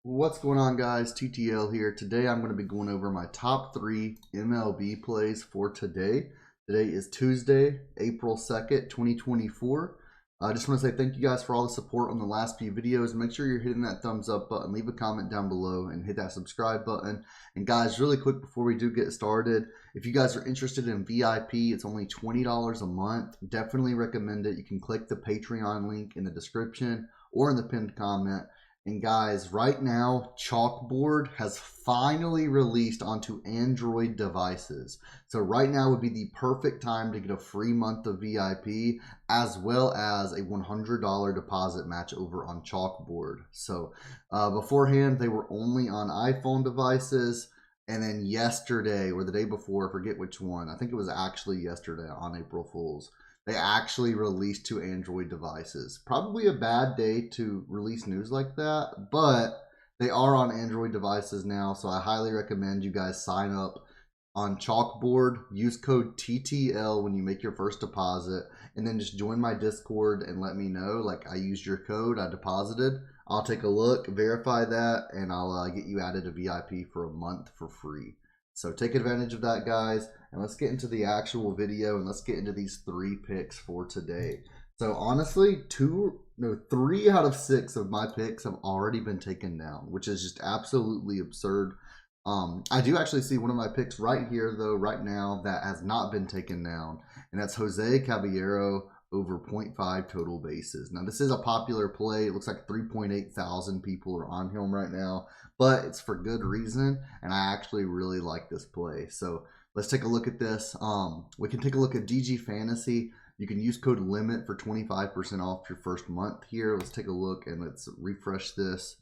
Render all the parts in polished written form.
What's going on, guys? TTL here. Today I'm going to be going over my top 3 MLB plays for today. Today is Tuesday, April 2nd, 2024. I just want to say thank you guys for all the support on the last few videos. Make sure you're hitting that thumbs up button, leave a comment down below, and hit that subscribe button. And guys, really quick before we do get started, if you guys are interested in VIP, it's only $20 a month. Definitely recommend it. You can click the Patreon link in the description or in the pinned comment. And guys, right now, Chalkboard has finally released onto Android devices. So right now would be the perfect time to get a free month of VIP as well as a $100 deposit match over on Chalkboard. So beforehand, they were only on iPhone devices. And then yesterday or the day before, I forget which one, I think it was actually yesterday on April Fool's, they actually released to Android devices. Probably a bad day to release news like that, but they are on Android devices now, so I highly recommend you guys sign up on Chalkboard. Use code TTL when you make your first deposit, and then just join my Discord and let me know, like, I used your code, I deposited. I'll take a look, verify that, and I'll get you added to VIP for a month for free. So take advantage of that, guys, and let's get into the actual video and let's get into these 3 picks for today. So honestly, 3 out of 6 of my picks have already been taken down, which is just absolutely absurd. I do actually see one of my picks right here, though, right now, that has not been taken down, and that's Jose Caballero over 0.5 total bases. Now, this is a popular play. It looks like 3.8 thousand people are on him right now, but it's for good reason, and I actually really like this play. So let's take a look at this. We can take a look at DG Fantasy. You can use code LIMIT for 25% off your first month here. Let's take a look and let's refresh this.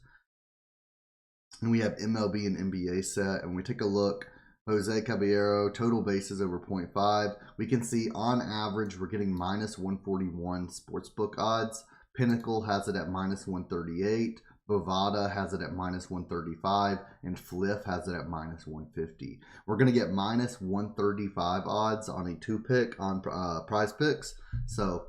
And we have MLB and NBA set, and we take a look. Jose Caballero, total bases over 0.5. We can see on average we're getting minus 141 sportsbook odds. Pinnacle has it at minus 138. Bovada has it at minus 135. And Fliff has it at minus 150. We're going to get minus 135 odds on a 2-pick on PrizePicks. So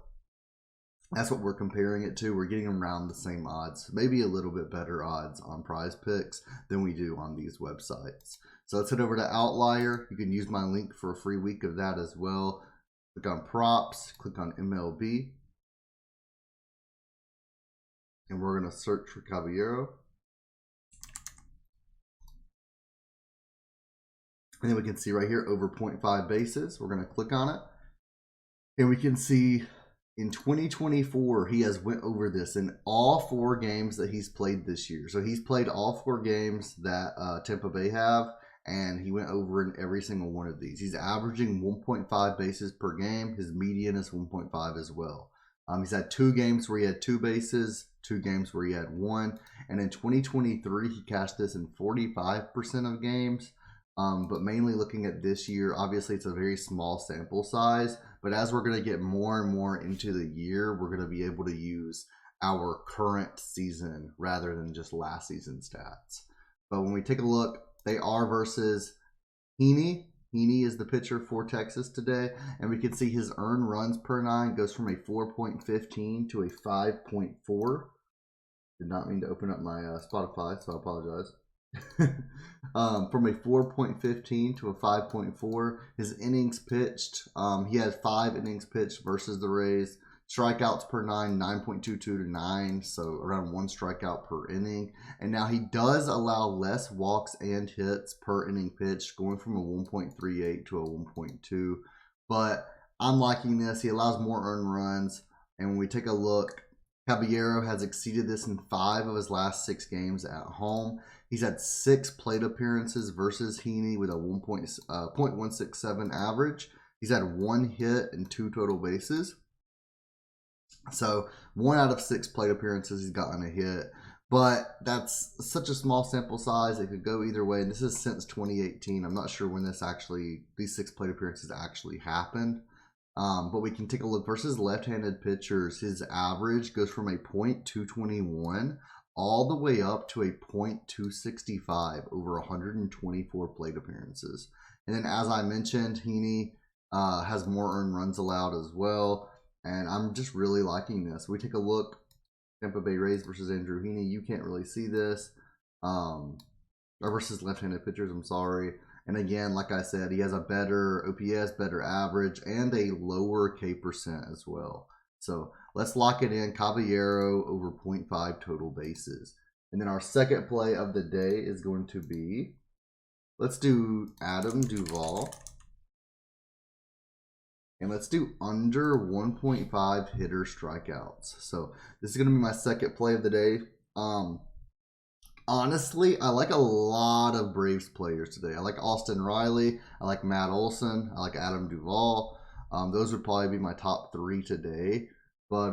that's what we're comparing it to. We're getting around the same odds, maybe a little bit better odds on PrizePicks than we do on these websites. So let's head over to Outlier. You can use my link for a free week of that as well. Click on props, click on MLB. And we're going to search for Caballero. And then we can see right here over 0.5 bases. We're going to click on it. And we can see in 2024, he has went over this in all 4 games that he's played this year. So he's played all 4 games that Tampa Bay have, and he went over in every single one of these. He's averaging 1.5 bases per game. His median is 1.5 as well. He's had 2 games where he had 2 bases, 2 games where he had 1. And in 2023, he cashed this in 45% of games. But mainly looking at this year, obviously it's a very small sample size. But as we're going to get more and more into the year, we're going to be able to use our current season rather than just last season's stats. But when we take a look, they are versus Heaney. Heaney is the pitcher for Texas today. And we can see his earned runs per 9 goes from a 4.15 to a 5.4. Did not mean to open up my Spotify, so I apologize. From a 4.15 to a 5.4. His innings pitched, he had 5 innings pitched versus the Rays. Strikeouts per 9, 9.22 to 9, so around 1 strikeout per inning. And now he does allow less walks and hits per inning pitched, going from a 1.38 to a 1.2. But I'm liking this. He allows more earned runs. And when we take a look, Caballero has exceeded this in 5 of his last 6 games at home. He's had 6 plate appearances versus Heaney with a 0.167 average. He's had 1 hit and 2 total bases. So 1 out of 6 plate appearances he's gotten a hit. But that's such a small sample size. It could go either way. And this is since 2018. I'm not sure when these 6 plate appearances actually happened. But we can take a look versus left-handed pitchers. His average goes from a 0.221 all the way up to a 0.265 over 124 plate appearances. And then, as I mentioned, Heaney has more earned runs allowed as well. And I'm just really liking this. We take a look, Tampa Bay Rays versus Andrew Heaney. You can't really see this, Versus left-handed pitchers, I'm sorry. And again, like I said, he has a better OPS, better average, and a lower K percent as well. So let's lock it in. Caballero over 0.5 total bases. And then our second play of the day is going to be, let's do Adam Duvall. And let's do under 1.5 hitter strikeouts. So this is going to be my second play of the day. Honestly, I like a lot of Braves players today. I like Austin Riley. I like Matt Olson. I like Adam Duvall. Those would probably be my top 3 today. But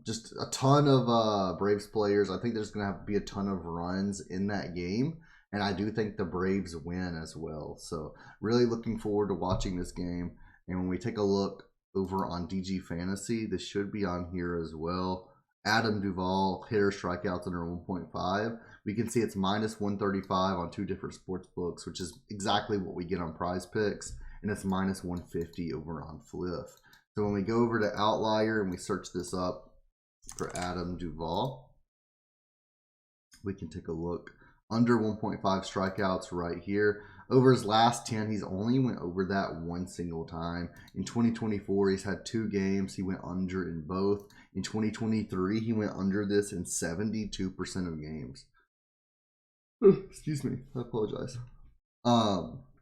just a ton of Braves players. I think there's going to have to be a ton of runs in that game. And I do think the Braves win as well. So really looking forward to watching this game. And when we take a look over on DG Fantasy, this should be on here as well. Adam Duvall, hitter strikeouts under 1.5. We can see it's minus 135 on 2 different sports books, which is exactly what we get on PrizePicks. And it's minus 150 over on Flip. So when we go over to Outlier and we search this up for Adam Duvall, we can take a look. Under 1.5 strikeouts right here. Over his last 10, he's only went over that one single time. In 2024, he's had 2 games. He went under in both. In 2023, he went under this in 72% of games. Excuse me. I apologize.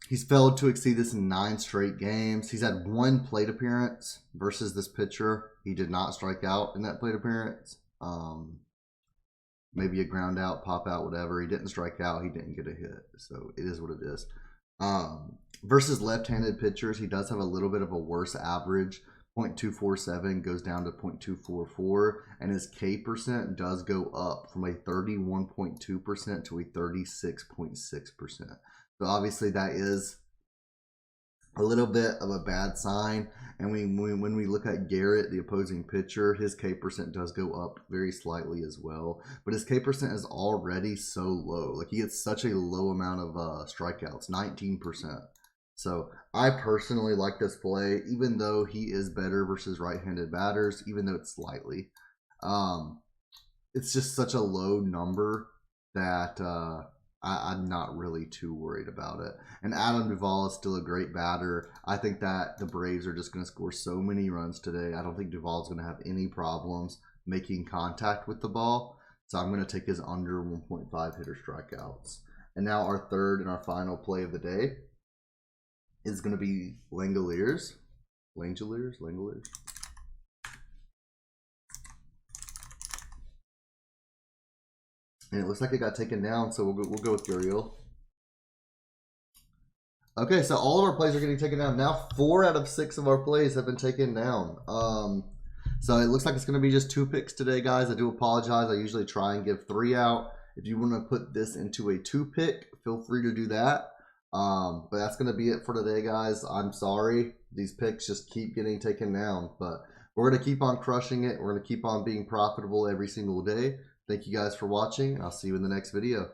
He's failed to exceed this in 9 straight games. He's had 1 plate appearance versus this pitcher. He did not strike out in that plate appearance. Maybe a ground out, pop out, whatever. He didn't strike out. He didn't get a hit. So it is what it is. Versus left-handed pitchers, he does have a little bit of a worse average. 0.247 goes down to 0.244. And his K percent does go up from a 31.2% to a 36.6%. So obviously that is a little bit of a bad sign. And when we look at Garrett, the opposing pitcher, his K percent does go up very slightly as well. But his K percent is already so low. Like, he gets such a low amount of strikeouts, 19%. So I personally like this play, even though he is better versus right-handed batters, even though it's slightly. It's just such a low number that I'm not really too worried about it. And Adam Duvall is still a great batter. I think that the Braves are just going to score so many runs today. I don't think Duvall is going to have any problems making contact with the ball. So I'm going to take his under 1.5 hitter strikeouts. And now our third and our final play of the day is going to be Langoliers. Langoliers? And it looks like it got taken down, so we'll go with Guriel. Okay, so all of our plays are getting taken down. Now 4 out of 6 of our plays have been taken down. So it looks like it's going to be just 2 picks today, guys. I do apologize. I usually try and give 3 out. If you want to put this into a 2 pick, feel free to do that. But that's going to be it for today, guys. I'm sorry. These picks just keep getting taken down. But we're going to keep on crushing it. We're going to keep on being profitable every single day. Thank you guys for watching. I'll see you in the next video.